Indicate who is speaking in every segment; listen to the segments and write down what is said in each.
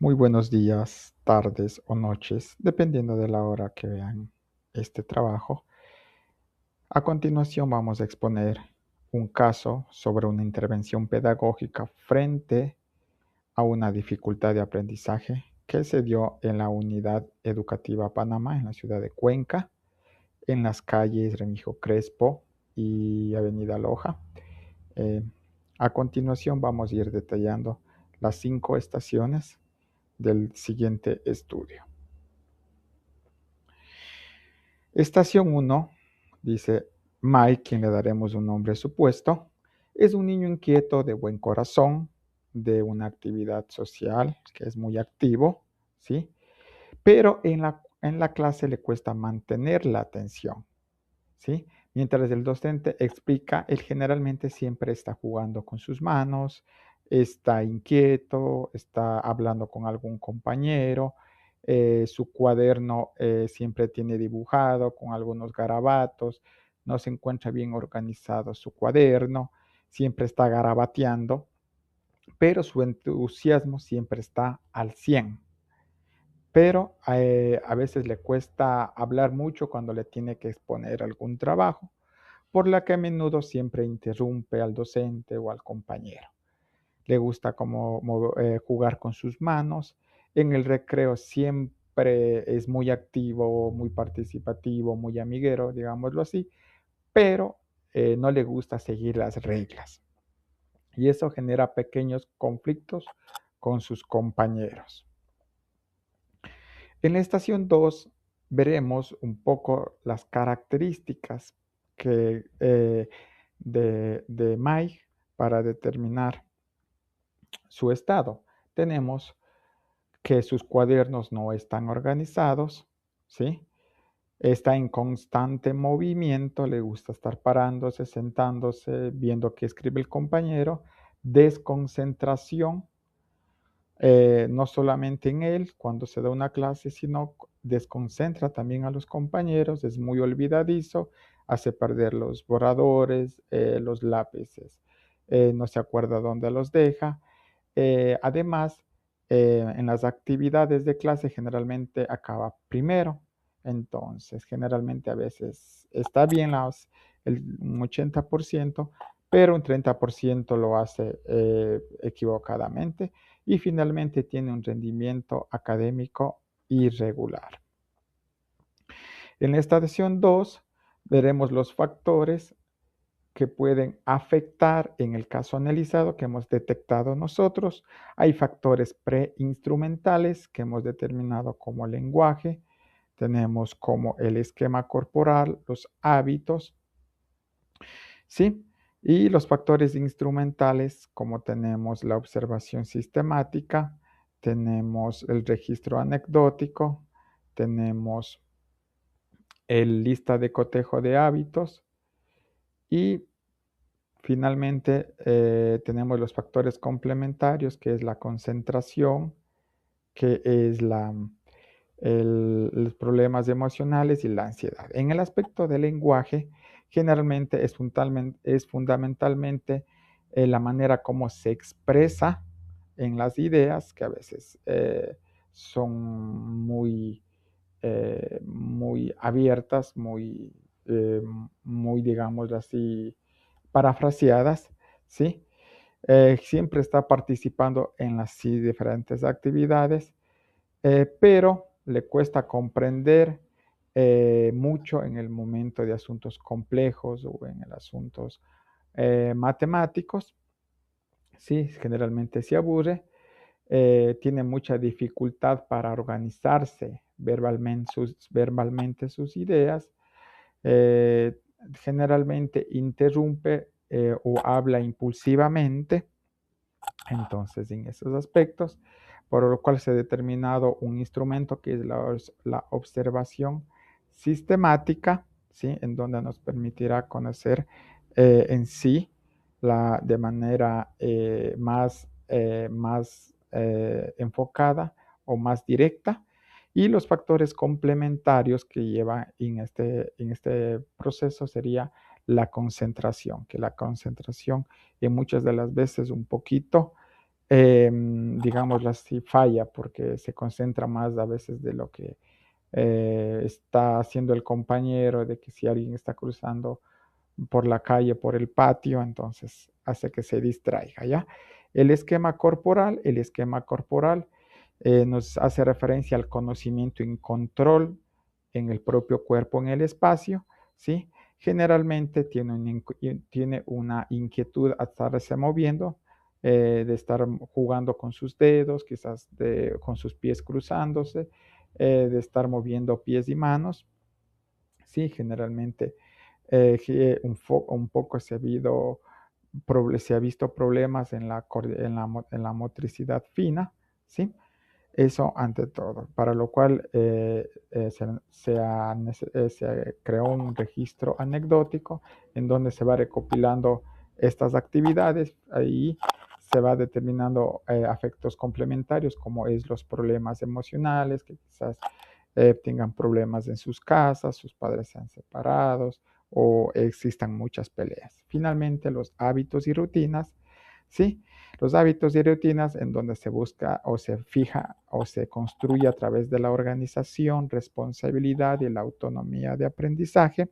Speaker 1: Muy buenos días, tardes o noches, dependiendo de la hora que vean este trabajo. A continuación vamos a exponer un caso sobre una intervención pedagógica frente a una dificultad de aprendizaje que se dio en la Unidad Educativa Panamá, en la ciudad de Cuenca, en las calles Remigio Crespo y Avenida Loja. Eh, a continuación vamos a ir detallando las 5 estaciones del siguiente estudio. Estación 1, dice Mike, quien le daremos un nombre supuesto, es un niño inquieto, de buen corazón, de una actividad social, que es muy activo, ¿sí? Pero en la clase le cuesta mantener la atención, ¿sí? Mientras el docente explica, él generalmente siempre está jugando con sus manos, está inquieto, está hablando con algún compañero, su cuaderno siempre tiene dibujado con algunos garabatos, no se encuentra bien organizado su cuaderno, siempre está garabateando, pero su entusiasmo siempre está al 100. Pero a veces le cuesta hablar mucho cuando le tiene que exponer algún trabajo, por la que a menudo siempre interrumpe al docente o al compañero. Le gusta jugar con sus manos. En el recreo siempre es muy activo, muy participativo, muy amiguero, digámoslo así, pero no le gusta seguir las reglas. Y eso genera pequeños conflictos con sus compañeros. En la estación 2 veremos un poco las características de Mike para determinar su estado. Tenemos que sus cuadernos no están organizados, ¿sí? Está en constante movimiento, le gusta estar parándose, sentándose, viendo qué escribe el compañero, desconcentración, no solamente en él cuando se da una clase, sino desconcentra también a los compañeros, es muy olvidadizo, hace perder los borradores, los lápices, no se acuerda dónde los deja. Además, en las actividades de clase generalmente acaba primero, entonces generalmente a veces está bien un 80%, pero un 30% lo hace equivocadamente y finalmente tiene un rendimiento académico irregular. En la estación 2 veremos los factores que pueden afectar en el caso analizado que hemos detectado nosotros. Hay factores preinstrumentales que hemos determinado como lenguaje, tenemos como el esquema corporal, los hábitos, ¿sí? Y los factores instrumentales, como tenemos la observación sistemática, tenemos el registro anecdótico, tenemos el lista de cotejo de hábitos y finalmente tenemos los factores complementarios, que es la concentración, que es los problemas emocionales y la ansiedad. En el aspecto del lenguaje, generalmente es fundamentalmente la manera como se expresa en las ideas, que a veces son muy abiertas, eh, muy, digamos así, parafraseadas, ¿sí? Siempre está participando en las diferentes actividades, pero le cuesta comprender mucho en el momento de asuntos complejos o en el asuntos matemáticos, ¿sí? Generalmente se aburre, tiene mucha dificultad para organizarse verbalmente sus ideas, eh, generalmente interrumpe o habla impulsivamente. Entonces, en esos aspectos, por lo cual se ha determinado un instrumento que es la observación sistemática, ¿sí? En donde nos permitirá conocer en sí de manera más enfocada o más directa, y los factores complementarios que lleva en este proceso sería la concentración, que la concentración en muchas de las veces un poquito digámoslo así, falla porque se concentra más a veces de lo que está haciendo el compañero, de que si alguien está cruzando por la calle, por el patio, entonces hace que se distraiga, ¿ya? El esquema corporal nos hace referencia al conocimiento y control en el propio cuerpo, en el espacio, ¿sí? Generalmente tiene una inquietud a estarse moviendo, de estar jugando con sus dedos, quizás con sus pies cruzándose, de estar moviendo pies y manos, ¿sí? Generalmente un poco se ha visto problemas en la motricidad fina, ¿sí? Eso ante todo, para lo cual se creó un registro anecdótico en donde se va recopilando estas actividades. Ahí se va determinando afectos complementarios como es los problemas emocionales, que quizás tengan problemas en sus casas, sus padres sean separados o existan muchas peleas. Finalmente, los hábitos y rutinas, ¿sí? Los hábitos y rutinas en donde se busca o se fija o se construye a través de la organización, responsabilidad y la autonomía de aprendizaje.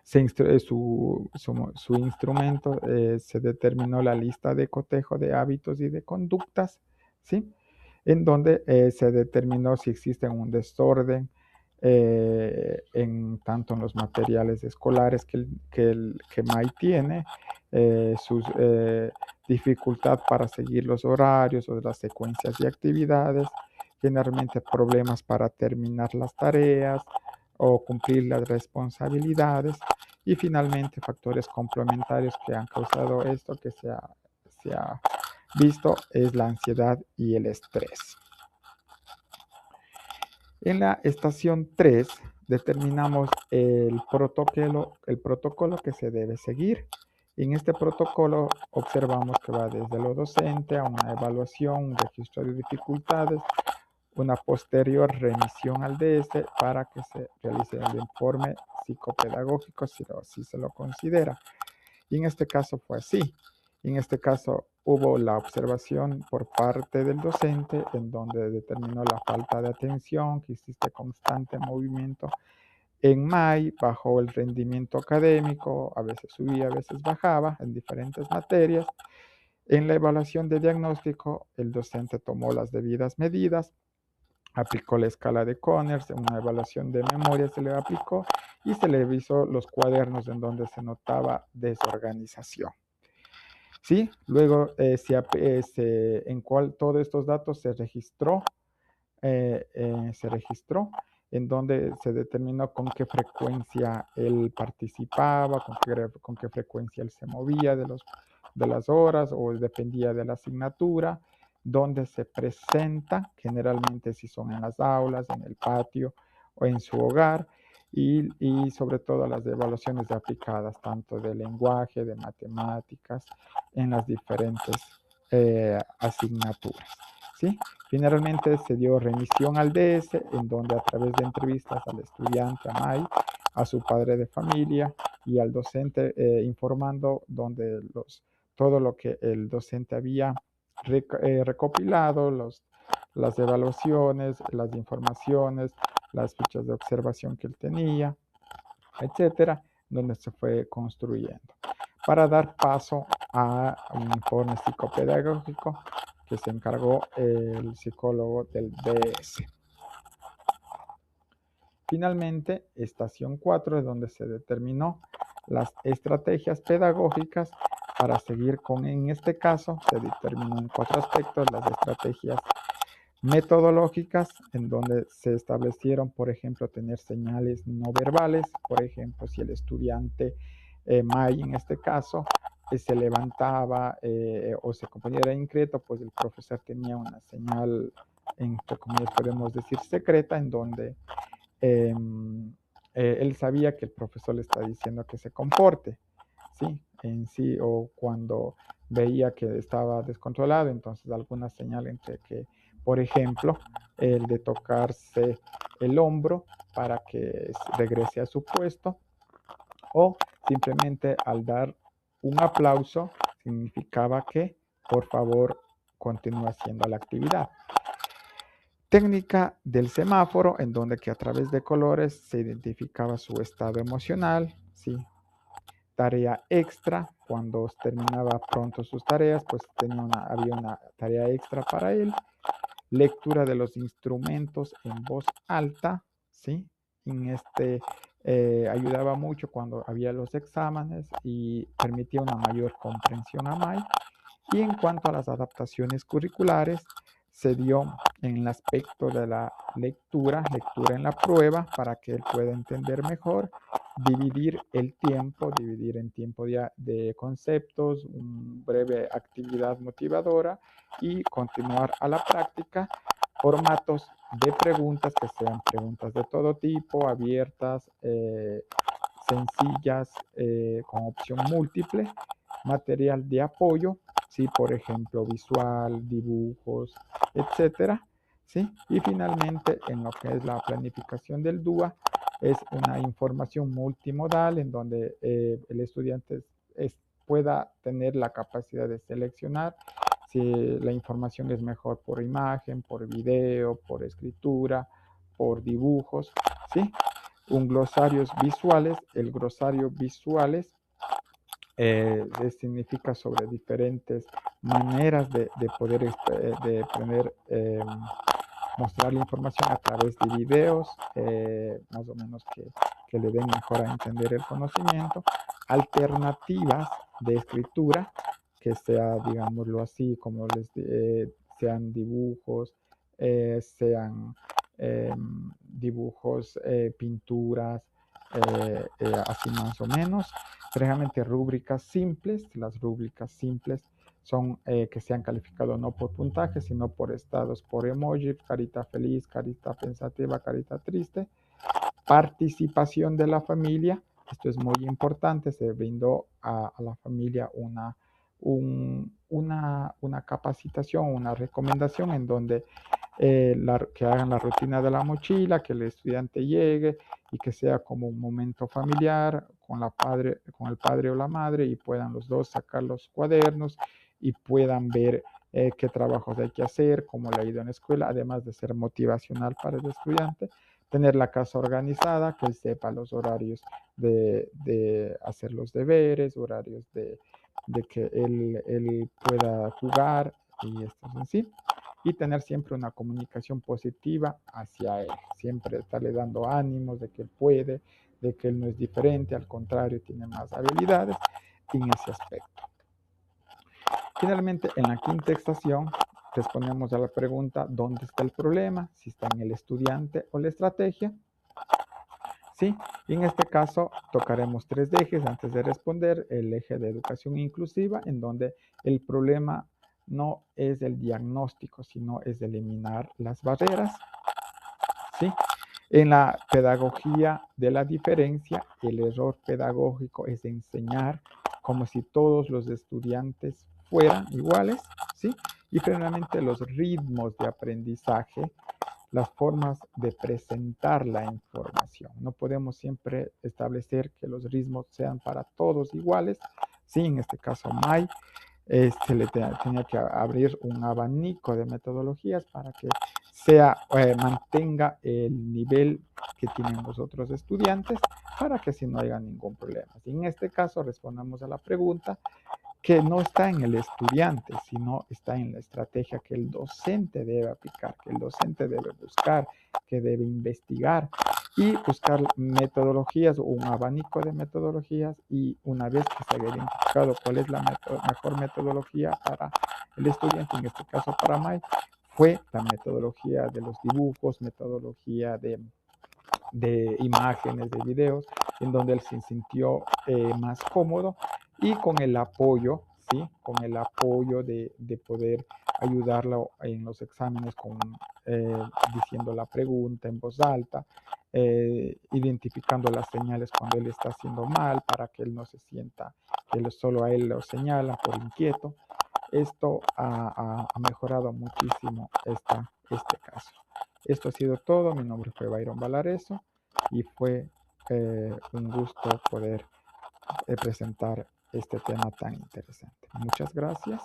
Speaker 1: Su instrumento se determinó la lista de cotejo de hábitos y de conductas, ¿sí? En donde se determinó si existe un desorden tanto en los materiales escolares que MAI tiene, su dificultad para seguir los horarios o las secuencias de actividades, generalmente problemas para terminar las tareas o cumplir las responsabilidades, y finalmente factores complementarios que han causado esto que se ha visto es la ansiedad y el estrés. En la estación 3 determinamos el protocolo que se debe seguir. En este protocolo observamos que va desde lo docente a una evaluación, un registro de dificultades, una posterior remisión al DS para que se realice el informe psicopedagógico si se lo considera. Y en este caso fue así. En este caso hubo la observación por parte del docente en donde determinó la falta de atención, que existe constante movimiento en MAI, bajó el rendimiento académico, a veces subía, a veces bajaba en diferentes materias. En la evaluación de diagnóstico, el docente tomó las debidas medidas, aplicó la escala de Conners, una evaluación de memoria se le aplicó y se le revisó los cuadernos en donde se notaba desorganización. ¿Sí? Luego, todos estos datos se registró en donde se determinó con qué frecuencia él participaba, con qué frecuencia él se movía de las horas o dependía de la asignatura, donde se presenta, generalmente si son en las aulas, en el patio o en su hogar, y sobre todo las evaluaciones aplicadas, tanto de lenguaje, de matemáticas, en las diferentes asignaturas, ¿sí? Finalmente se dio remisión al DS, en donde a través de entrevistas al estudiante, a MAI, a su padre de familia y al docente informando todo lo que el docente había recopilado, las evaluaciones, las informaciones, las fichas de observación que él tenía, etcétera, donde se fue construyendo para dar paso a un informe psicopedagógico que se encargó el psicólogo del DS. Finalmente, estación 4 es donde se determinó las estrategias pedagógicas para seguir en este caso, se determinó en 4 aspectos las estrategias metodológicas, en donde se establecieron, por ejemplo, tener señales no verbales, por ejemplo, si el estudiante MAI en este caso se levantaba o se compañera inquieto, pues el profesor tenía una señal, entre comillas podemos decir secreta, en donde él sabía que el profesor le está diciendo que se comporte, ¿sí? En sí, o cuando veía que estaba descontrolado, entonces alguna señal entre que, por ejemplo, el de tocarse el hombro para que regrese a su puesto, o simplemente al dar un aplauso significaba que por favor continúe haciendo la actividad. Técnica del semáforo, en donde que a través de colores se identificaba su estado emocional, ¿sí? Tarea extra, cuando terminaba pronto sus tareas, pues había una tarea extra para él. Lectura de los instrumentos en voz alta, ¿sí? Ayudaba mucho cuando había los exámenes y permitía una mayor comprensión a Mai. Y en cuanto a las adaptaciones curriculares, se dio en el aspecto de la lectura en la prueba para que él pueda entender mejor, dividir en tiempo de conceptos, una breve actividad motivadora y continuar a la práctica, formatos de preguntas que sean preguntas de todo tipo, abiertas, sencillas, con opción múltiple, material de apoyo, ¿sí? Por ejemplo, visual, dibujos, etcétera, ¿sí? Y finalmente, en lo que es la planificación del DUA, es una información multimodal en donde el estudiante pueda tener la capacidad de seleccionar si la información es mejor por imagen, por video, por escritura, por dibujos, ¿sí? Un glosarios visuales. El glosario visuales significa sobre diferentes maneras de poder mostrar la información a través de videos, más o menos que le den mejor a entender el conocimiento. Alternativas de escritura, que sea, digámoslo así, como sean dibujos, sean dibujos, pinturas, así más o menos. Precisamente rúbricas simples. Las rúbricas simples son que se han calificado no por puntaje, sino por estados, por emoji, carita feliz, carita pensativa, carita triste. Participación de la familia. Esto es muy importante. Se brindó a la familia una capacitación, una recomendación en donde que hagan la rutina de la mochila, que el estudiante llegue y que sea como un momento familiar con el padre o la madre, y puedan los dos sacar los cuadernos y puedan ver qué trabajos hay que hacer, cómo le ha ido en la escuela, además de ser motivacional para el estudiante. Tener la casa organizada, que él sepa los horarios de hacer los deberes, horarios de que él pueda jugar, y esto es así. Y tener siempre una comunicación positiva hacia él, siempre estarle dando ánimos de que él puede, de que él no es diferente, al contrario, tiene más habilidades en ese aspecto. Finalmente, en la quinta estación, respondemos a la pregunta, ¿dónde está el problema? Si está en el estudiante o la estrategia. ¿Sí? Y en este caso tocaremos 3 ejes antes de responder. El eje de educación inclusiva, en donde el problema no es el diagnóstico, sino es eliminar las barreras. ¿Sí? En la pedagogía de la diferencia, el error pedagógico es enseñar como si todos los estudiantes fueran iguales, ¿sí? Y finalmente los ritmos de aprendizaje, las formas de presentar la información. No podemos siempre establecer que los ritmos sean para todos iguales. Sí, en este caso Mai se le tenía que abrir un abanico de metodologías para que mantenga el nivel que tienen los otros estudiantes, para que así no haya ningún problema. Y en este caso respondamos a la pregunta, que no está en el estudiante, sino está en la estrategia que el docente debe aplicar, que el docente debe buscar, que debe investigar y buscar metodologías o un abanico de metodologías, y una vez que se haya identificado cuál es la mejor metodología para el estudiante, en este caso para Mai, fue la metodología de los dibujos, metodología de imágenes, de videos, en donde él se sintió más cómodo, y con el apoyo, ¿sí? Con el apoyo de poder ayudarlo en los exámenes diciendo la pregunta en voz alta, identificando las señales cuando él está haciendo mal, para que él no se sienta que solo a él lo señalan por inquieto. Esto ha mejorado muchísimo este caso. Esto ha sido todo. Mi nombre fue Byron Valareso y fue un gusto poder presentar este tema tan interesante. Muchas gracias.